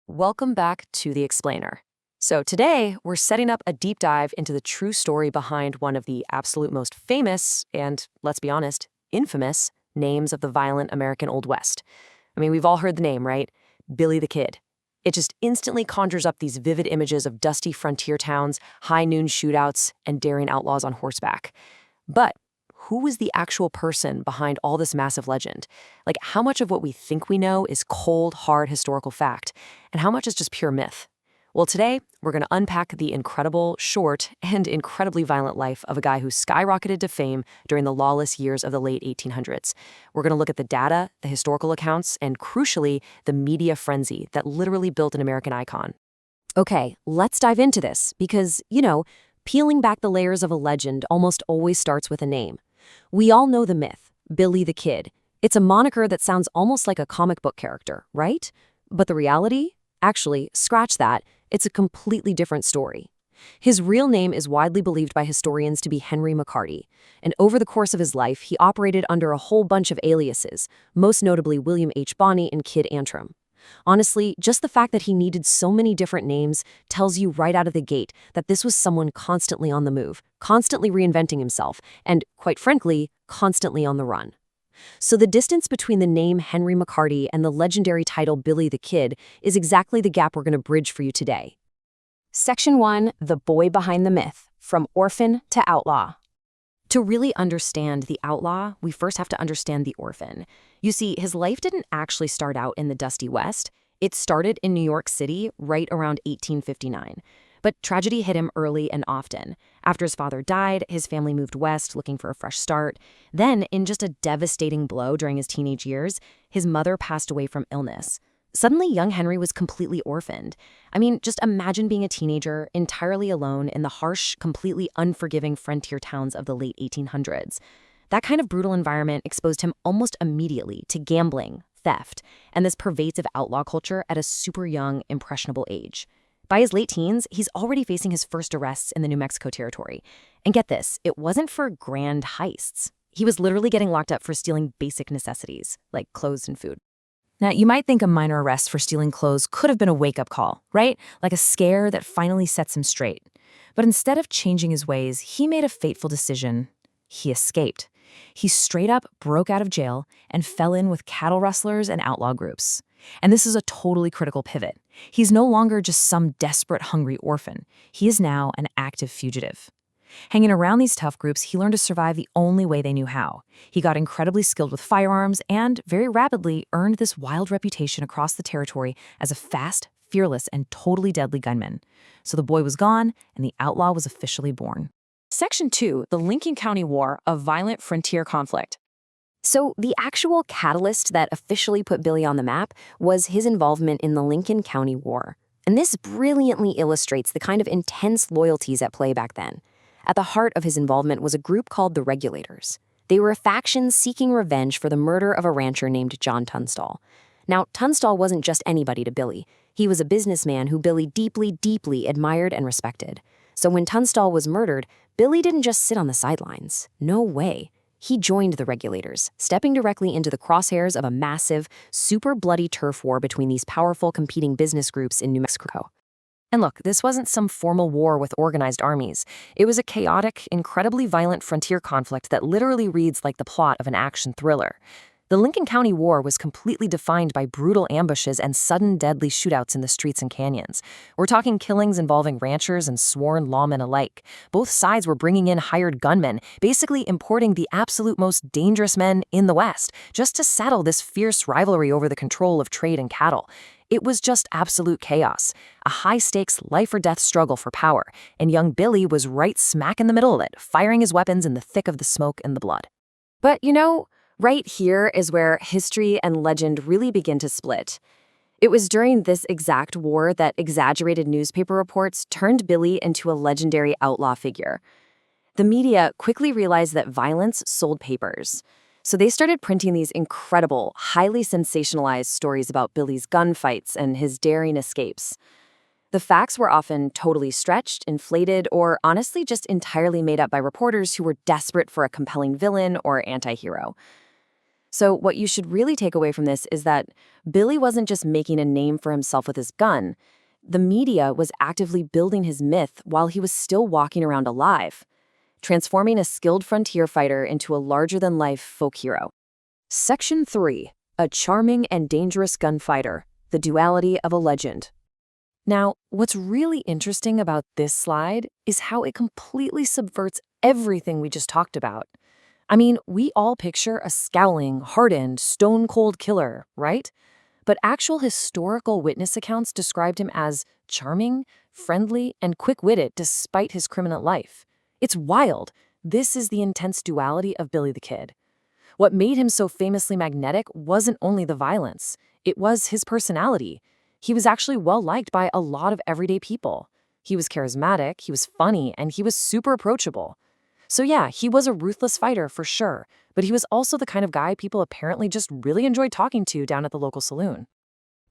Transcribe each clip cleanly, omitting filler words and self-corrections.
Welcome back to The Explainer. So today, we're setting up a deep dive into the true story behind one of the absolute most famous and, let's be honest, infamous names of the violent American Old West. I mean, we've all heard the name, right? Billy the Kid. It just instantly conjures up these vivid images of dusty frontier towns, high noon shootouts, and daring outlaws on horseback. But who was the actual person behind all this massive legend? Like, how much of what we think we know is cold, hard historical fact, and how much is just pure myth? Well, today, we're going to unpack the incredible, short, and incredibly violent life of a guy who skyrocketed to fame during the lawless years of the late 1800s. We're going to look at the data, the historical accounts, and crucially, the media frenzy that literally built an American icon. Okay, let's dive into this because, peeling back the layers of a legend almost always starts with a name. We all know the myth, Billy the Kid. It's a moniker that sounds almost like a comic book character, right? But the reality? Actually, scratch that. It's a completely different story. His real name is widely believed by historians to be Henry McCarty, and over the course of his life, he operated under a whole bunch of aliases, most notably William H. Bonney and Kid Antrim. Honestly, just the fact that he needed so many different names tells you right out of the gate that this was someone constantly on the move, constantly reinventing himself, and, quite frankly, constantly on the run. So the distance between the name Henry McCarty and the legendary title Billy the Kid is exactly the gap we're going to bridge for you today. Section 1, The Boy Behind the Myth, From Orphan to Outlaw. To really understand the outlaw, we first have to understand the orphan. You see, his life didn't actually start out in the dusty West. It started in New York City right around 1859. But tragedy hit him early and often. After his father died, his family moved west looking for a fresh start. Then, in just a devastating blow during his teenage years, his mother passed away from illness. Suddenly, young Henry was completely orphaned. I mean, just imagine being a teenager, entirely alone in the harsh, completely unforgiving frontier towns of the late 1800s. That kind of brutal environment exposed him almost immediately to gambling, theft, and this pervasive outlaw culture at a super young, impressionable age. By his late teens, he's already facing his first arrests in the New Mexico territory. And get this, it wasn't for grand heists. He was literally getting locked up for stealing basic necessities, like clothes and food. Now, you might think a minor arrest for stealing clothes could have been a wake-up call, right? Like a scare that finally sets him straight. But instead of changing his ways, he made a fateful decision. He escaped. He straight up broke out of jail and fell in with cattle rustlers and outlaw groups. And this is a totally critical pivot. He's no longer just some desperate, hungry orphan. He is now an active fugitive. Hanging around these tough groups, he learned to survive the only way they knew how. He got incredibly skilled with firearms and, very rapidly, earned this wild reputation across the territory as a fast, fearless, and totally deadly gunman. So the boy was gone, and the outlaw was officially born. Section 2, the Lincoln County War, a violent frontier conflict. So the actual catalyst that officially put Billy on the map was his involvement in the Lincoln County War. And this brilliantly illustrates the kind of intense loyalties at play back then. At the heart of his involvement was a group called the Regulators. They were a faction seeking revenge for the murder of a rancher named John Tunstall. Now, Tunstall wasn't just anybody to Billy. He was a businessman who Billy deeply, deeply admired and respected. So when Tunstall was murdered, Billy didn't just sit on the sidelines. No way. He joined the Regulators, stepping directly into the crosshairs of a massive, super bloody turf war between these powerful competing business groups in New Mexico. And look, this wasn't some formal war with organized armies. It was a chaotic, incredibly violent frontier conflict that literally reads like the plot of an action thriller. The Lincoln County War was completely defined by brutal ambushes and sudden deadly shootouts in the streets and canyons. We're talking killings involving ranchers and sworn lawmen alike. Both sides were bringing in hired gunmen, basically importing the absolute most dangerous men in the West, just to settle this fierce rivalry over the control of trade and cattle. It was just absolute chaos, a high-stakes, life-or-death struggle for power, and young Billy was right smack in the middle of it, firing his weapons in the thick of the smoke and the blood. But, right here is where history and legend really begin to split. It was during this exact war that exaggerated newspaper reports turned Billy into a legendary outlaw figure. The media quickly realized that violence sold papers. So they started printing these incredible, highly sensationalized stories about Billy's gunfights and his daring escapes. The facts were often totally stretched, inflated, or honestly just entirely made up by reporters who were desperate for a compelling villain or anti-hero. So what you should really take away from this is that Billy wasn't just making a name for himself with his gun. The media was actively building his myth while he was still walking around alive, transforming a skilled frontier fighter into a larger-than-life folk hero. Section 3. A charming and dangerous gunfighter, the duality of a legend. Now, what's really interesting about this slide is how it completely subverts everything we just talked about. I mean, we all picture a scowling, hardened, stone-cold killer, right? But actual historical witness accounts described him as charming, friendly, and quick-witted despite his criminal life. It's wild. This is the intense duality of Billy the Kid. What made him so famously magnetic wasn't only the violence. It was his personality. He was actually well-liked by a lot of everyday people. He was charismatic, he was funny, and he was super approachable. So yeah, he was a ruthless fighter for sure, but he was also the kind of guy people apparently just really enjoyed talking to down at the local saloon.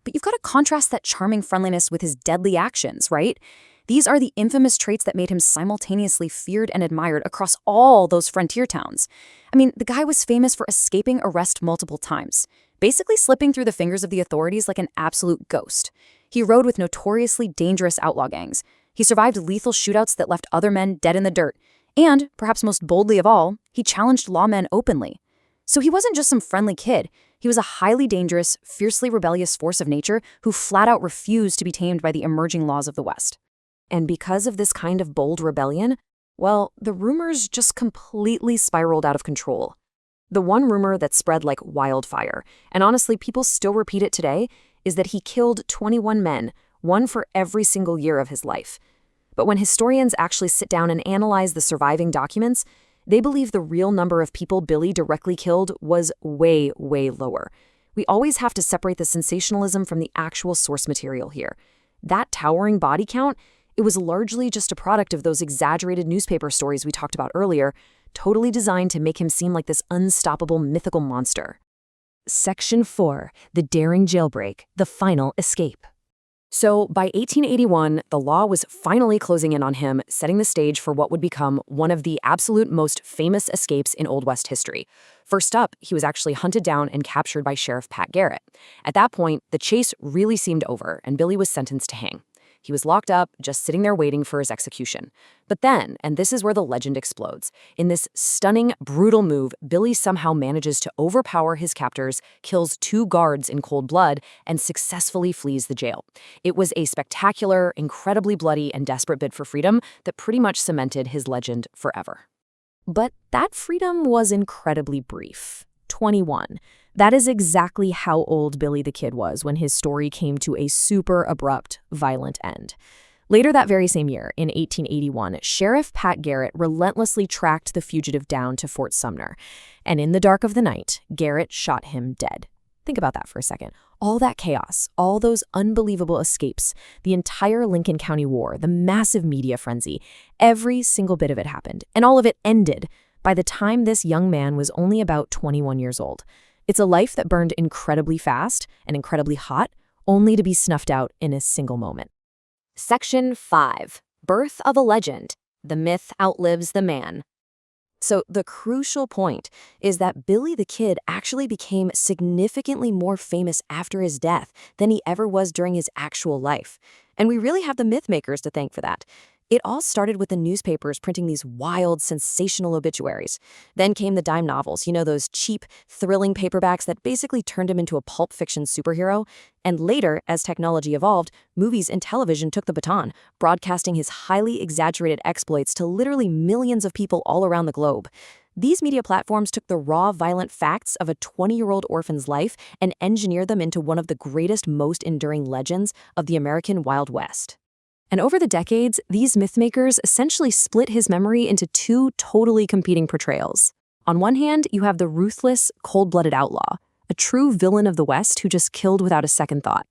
But you've got to contrast that charming friendliness with his deadly actions, right? These are the infamous traits that made him simultaneously feared and admired across all those frontier towns. I mean, the guy was famous for escaping arrest multiple times, basically slipping through the fingers of the authorities like an absolute ghost. He rode with notoriously dangerous outlaw gangs. He survived lethal shootouts that left other men dead in the dirt. And, perhaps most boldly of all, he challenged lawmen openly. So he wasn't just some friendly kid. He was a highly dangerous, fiercely rebellious force of nature who flat out refused to be tamed by the emerging laws of the West. And because of this kind of bold rebellion, well, the rumors just completely spiraled out of control. The one rumor that spread like wildfire, and honestly people still repeat it today, is that he killed 21 men, one for every single year of his life. But when historians actually sit down and analyze the surviving documents, they believe the real number of people Billy directly killed was way, way lower. We always have to separate the sensationalism from the actual source material here. That towering body count, it was largely just a product of those exaggerated newspaper stories we talked about earlier, totally designed to make him seem like this unstoppable mythical monster. Section 4. The daring jailbreak, the final escape. So by 1881, the law was finally closing in on him, setting the stage for what would become one of the absolute most famous escapes in Old West history. First up, he was actually hunted down and captured by Sheriff Pat Garrett. At that point, the chase really seemed over, and Billy was sentenced to hang. He was locked up, just sitting there waiting for his execution. But then, and this is where the legend explodes, in this stunning, brutal move, Billy somehow manages to overpower his captors, kills 2 guards in cold blood, and successfully flees the jail. It was a spectacular, incredibly bloody, and desperate bid for freedom that pretty much cemented his legend forever. But that freedom was incredibly brief. 21. That is exactly how old Billy the Kid was when his story came to a super abrupt, violent end. Later that very same year, in 1881, Sheriff Pat Garrett relentlessly tracked the fugitive down to Fort Sumner. And in the dark of the night, Garrett shot him dead. Think about that for a second. All that chaos, all those unbelievable escapes, the entire Lincoln County War, the massive media frenzy, every single bit of it happened, and all of it ended by the time this young man was only about 21 years old. It's a life that burned incredibly fast and incredibly hot, only to be snuffed out in a single moment. Section 5. Birth of a Legend. The myth outlives the man. So the crucial point is that Billy the Kid actually became significantly more famous after his death than he ever was during his actual life. And we really have the myth makers to thank for that. It all started with the newspapers printing these wild, sensational obituaries. Then came the dime novels, those cheap, thrilling paperbacks that basically turned him into a pulp fiction superhero. And later, as technology evolved, movies and television took the baton, broadcasting his highly exaggerated exploits to literally millions of people all around the globe. These media platforms took the raw, violent facts of a 20-year-old orphan's life and engineered them into one of the greatest, most enduring legends of the American Wild West. And over the decades, these mythmakers essentially split his memory into 2 totally competing portrayals. On one hand, you have the ruthless, cold-blooded outlaw, a true villain of the West who just killed without a second thought.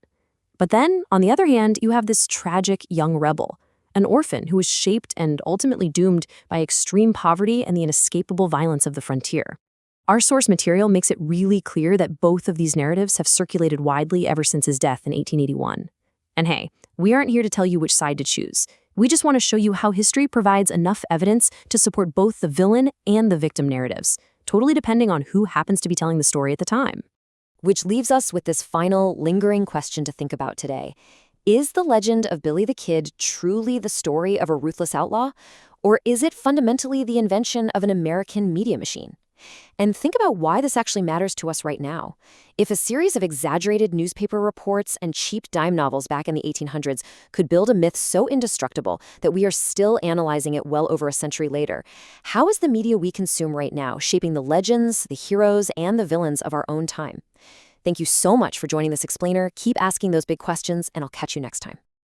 But then, on the other hand, you have this tragic young rebel, an orphan who was shaped and ultimately doomed by extreme poverty and the inescapable violence of the frontier. Our source material makes it really clear that both of these narratives have circulated widely ever since his death in 1881. And hey, we aren't here to tell you which side to choose. We just want to show you how history provides enough evidence to support both the villain and the victim narratives. totally depending on who happens to be telling the story at the time. Which leaves us with this final, lingering question to think about today. Is the legend of Billy the Kid truly the story of a ruthless outlaw? Or is it fundamentally the invention of an American media machine? And think about why this actually matters to us right now. If a series of exaggerated newspaper reports and cheap dime novels back in the 1800s could build a myth so indestructible that we are still analyzing it well over a century later, how is the media we consume right now shaping the legends, the heroes, and the villains of our own time? Thank you so much for joining this explainer. Keep asking those big questions, and I'll catch you next time.